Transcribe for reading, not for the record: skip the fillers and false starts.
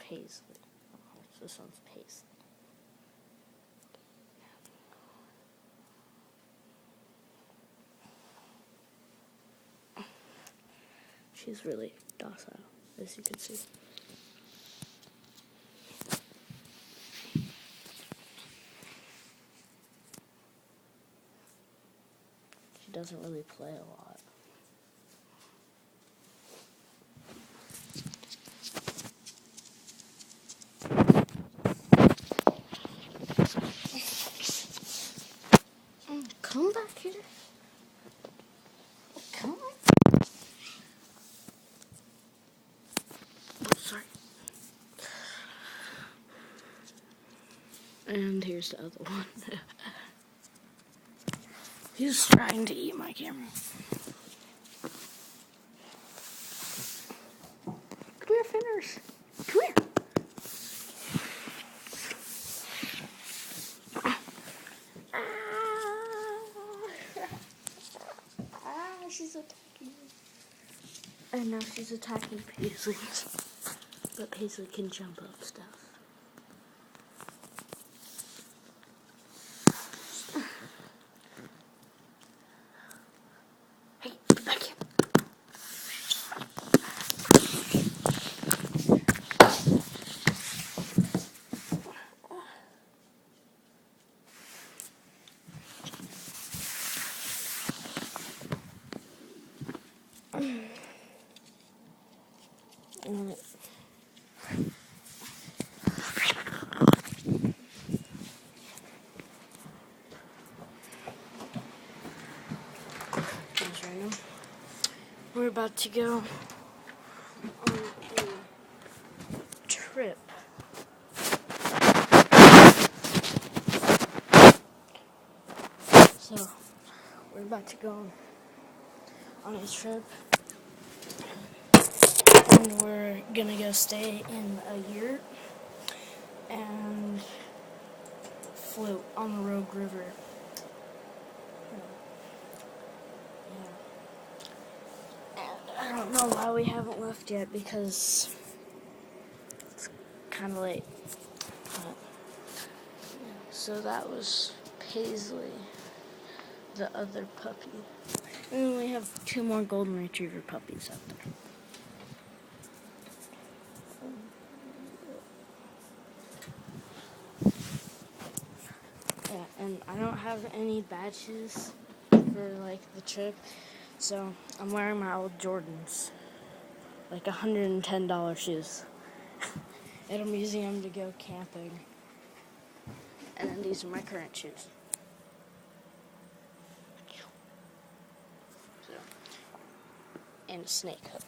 Paisley. Oh, this one's Paisley. She's really docile, as you can see. She doesn't really play a lot. Come back here. Come on. Oh, sorry. And here's the other one. He's trying to eat my camera. Come here, Finners. Come here. She's attacking me. And now she's attacking Paisley. But Paisley can jump up stuff. Hey, get back here. We're about to go on a trip. So, we're about to go on a trip. And we're gonna go stay in a yurt and float on the Rogue River. I don't know why we haven't left yet because it's kind of late. So that was Paisley, the other puppy. And then we have 2 more golden retriever puppies out there. Yeah, and I don't have any badges for like the trip. So, I'm wearing my old Jordans, like $110 shoes, and I'm using them to go camping. And then these are my current shoes. So, and a snake hook.